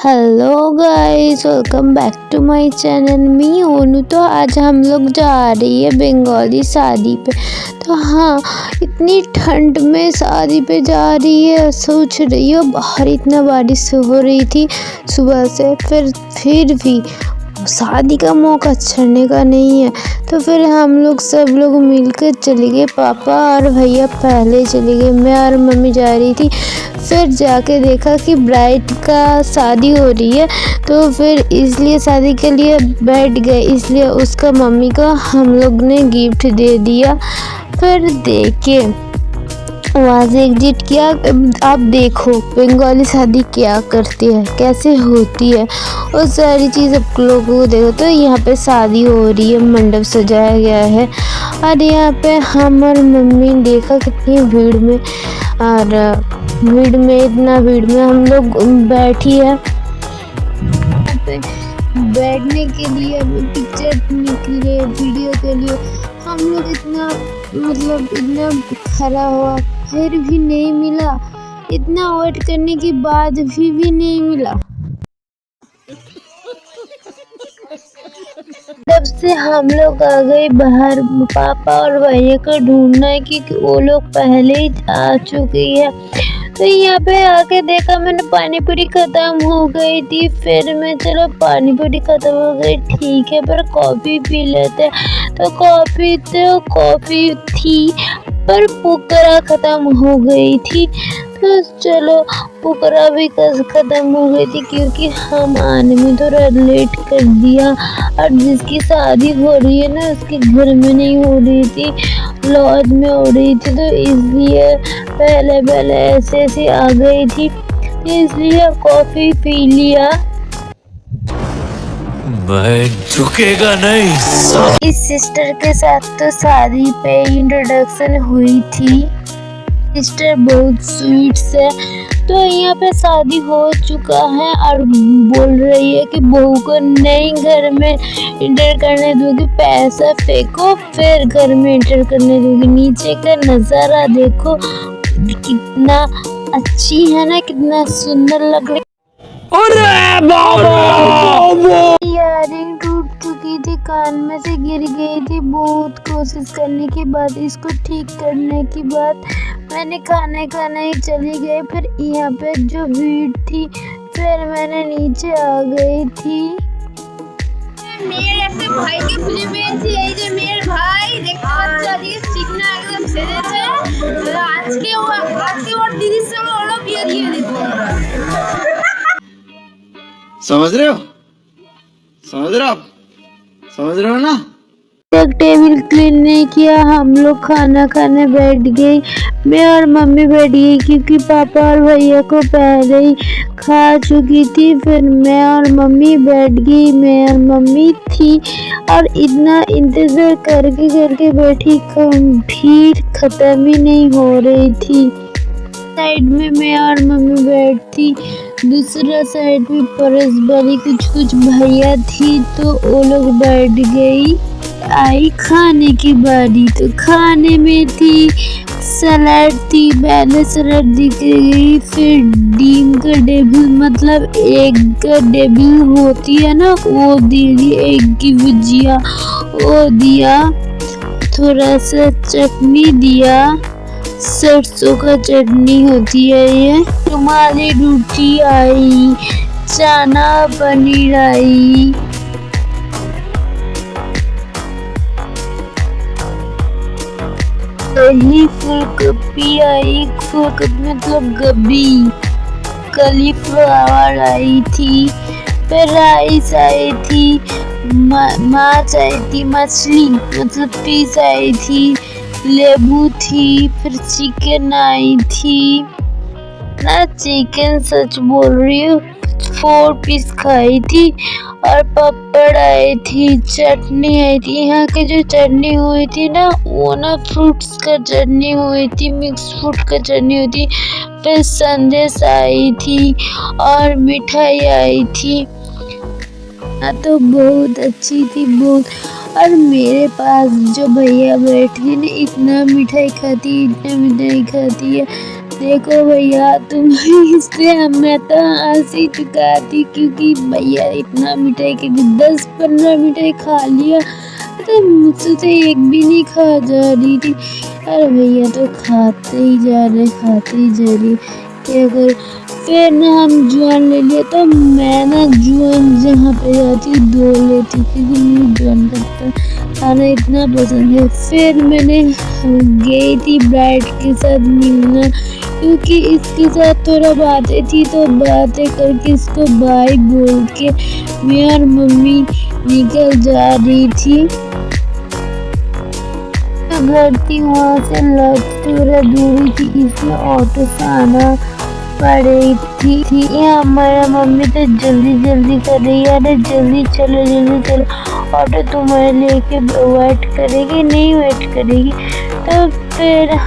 Hello guys, welcome back to my channel. Me Onu. तो आज हम लोग जा रही है बंगाली शादी पे। तो हाँ, इतनी ठंड में शादी पे जा रही है। सोच रही हो बाहर इतना बारिश हो रही थी सुबह से, फिर भी शादी का मौका छड़ने का नहीं है। तो फिर हम लोग सब लोग मिलकर चले गए। पापा और भैया पहले चले गए, मैं और मम्मी जा रही थी। फिर जाके देखा कि ब्राइड का शादी हो रही है, तो फिर इसलिए शादी के लिए बैठ गए। इसलिए उसका मम्मी को हम लोग ने गिफ्ट दे दिया। फिर देखे वहाँ से एग्जिट किया। आप देखो बंगाली शादी क्या करती है, कैसे होती है, और सारी चीज़ आप लोगों को देखो। तो यहाँ पे शादी हो रही है, मंडप सजाया गया है। और यहाँ पे हम और मम्मी देखा कितनी भीड़ में, और इतना भीड़ में हम लोग बैठी है। बैठने के लिए पिक्चर के लिए, वीडियो के लिए हम लोग इतना खड़ा हुआ, फिर भी नहीं मिला। इतना वेट करने के बाद भी नहीं मिला। तब से हम लोग आ गए बाहर। पापा और भैया को ढूंढना है कि वो लोग पहले ही आ चुके हैं। तो यहाँ पे आके देखा मैंने, पानी पूरी खत्म हो गई थी। फिर मैं चलो पानी पूरी खत्म हो गई ठीक है, पर कॉफ़ी पी लेते। तो कॉफ़ी थी, पर पुकरा खत्म हो गई थी। तो चलो पुकरा भी खत्म हो गई थी, क्योंकि हम आने में थोड़ा लेट कर दिया। और जिसकी शादी हो रही है ना, उसके घर में नहीं हो रही थी, लॉज में हो रही थी। तो इसलिए पहले ऐसे आ गई थी, इसलिए कॉफी पी लिया। मैं झुकेगा नहीं। इस सिस्टर के साथ तो शादी पे इंट्रोडक्शन हुई थी। सिस्टर बहुत स्वीट है। तो यहाँ पे शादी हो चुका है और बोल रही है कि बहू को नई घर में इंटर करने दोगी, पैसा फेंको फिर घर में इंटर करने दोगी। नीचे का नज़ारा देखो कितना अच्छी है ना, कितना सुंदर लग रही। अरे बाबा! इयरिंग टूट चुकी थी, कान में से गिर गई थी। बहुत कोशिश करने के बाद, इसको ठीक करने के बाद मैंने खाने ही चली गई। फिर यहाँ पे जो भीड़ थी, फिर मैंने नीचे आ गई थी। मेरे ऐसे भाई के खुले में से यही जो मेरे भाई देखा अच्छा दिए सीखना एकदम सेरे से आज के वो दीदी से वो लोग ये देखो। समझ रहे हो ना? एक टेबल क्लीन नहीं किया, हम लोग खाना खाने बैठ गई। मैं और मम्मी बैठ गई, क्योंकि पापा और भैया को पहले ही खा चुकी थी। फिर मैं और मम्मी बैठ गई, मैं और मम्मी थी। और इतना इंतजार करके बैठी, भीड़ खत्म ही नहीं हो रही थी। साइड में मैं और मम्मी बैठती, दूसरा साइड में पड़ोस वाली कुछ भैया थी, तो वो लोग बैठ गई। आई खाने की बारी, तो खाने में थी सलाद थी, पहले सलाद दिख गई। फिर डीम का डेबिल, मतलब एग का डेबिल होती है ना, वो दी। एग की भुजिया वो दिया। थोड़ा सा चटनी दिया, सरसों का चटनी होती है ये। रुमाली रोटी आई, चना पनीर आई। दही फूलगोभी आई, फूलगोभी मतलब गोभी। कलीफ्लावर आई थी। फिर राइस आई थी, माछ आई थी, मछली मतलब फिश आई थी, लेबू थी। फिर चिकन आई थी ना, चिकन सच बोल रही हूँ, 4 पीस खाई थी। और पापड़ आई थी, चटनी आई थी। यहाँ की जो चटनी हुई थी ना, वो ना फ्रूट्स का चटनी हुई थी, मिक्स फ्रूट का चटनी हुई थी। फिर संदेश आई थी और मिठाई आई थी। तो बहुत अच्छी थी, बहुत। और मेरे पास जो भैया बैठी ना, इतना मिठाई खाती है। देखो भैया, तुम इससे मैं तो हंसी चुका थी क्योंकि भैया इतना मिठाई के 10-15 मिठाई खा लिया, तो मुझसे तो एक भी नहीं खा जा रही थी। अरे भैया तो खाते ही जा रहे क्या कर। फिर ना हम जुआन ले लिया, तो मैं ना जुआन जहाँ पे जाती 2 लेती क्योंकि मुझे जुआन का खाना इतना पसंद है। फिर मैंने गई थी ब्राइड के साथ मिलना क्योंकि इसके साथ थोड़ा बातें थी, तो बातें करके इसको बाय बोल के मैं और मम्मी निकल जा रही थी। घर थी वहाँ से थोड़ा दूरी थी, इसमें ऑटो से आना पड़ी थी। यहाँ हमारा मम्मी तो जल्दी कर रही है, अरे जल्दी चलो, ऑटो तुम्हारे लेके वेट करेगी, नहीं वेट करेगी। तो फिर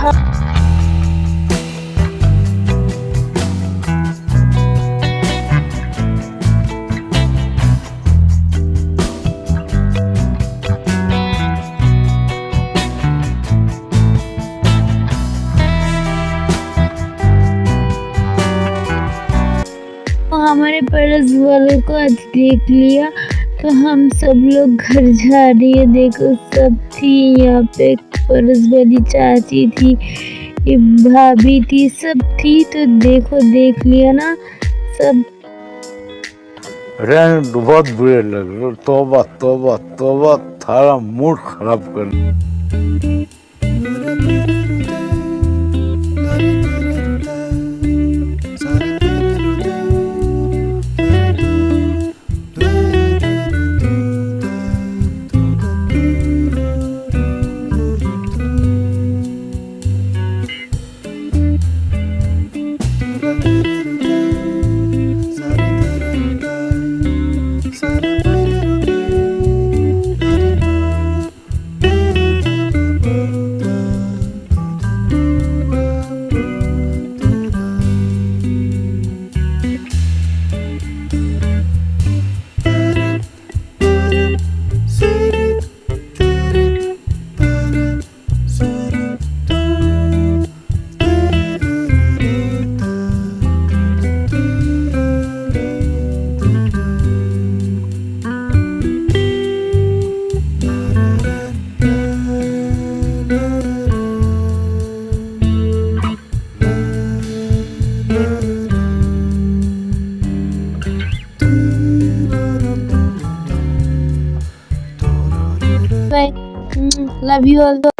हमारे पड़ोस वालों को आज देख लिया, तो हम सब लोग घर जा रही है। देखो सब थी यहाँ पे, पड़ोस वाली चाची थी, ये भाभी थी, सब थी। तो देखो देख लिया ना सब। बहुत बुरे लग रहे। तौबा तौबा तौबा, थारा मूड खराब कर। Love you all.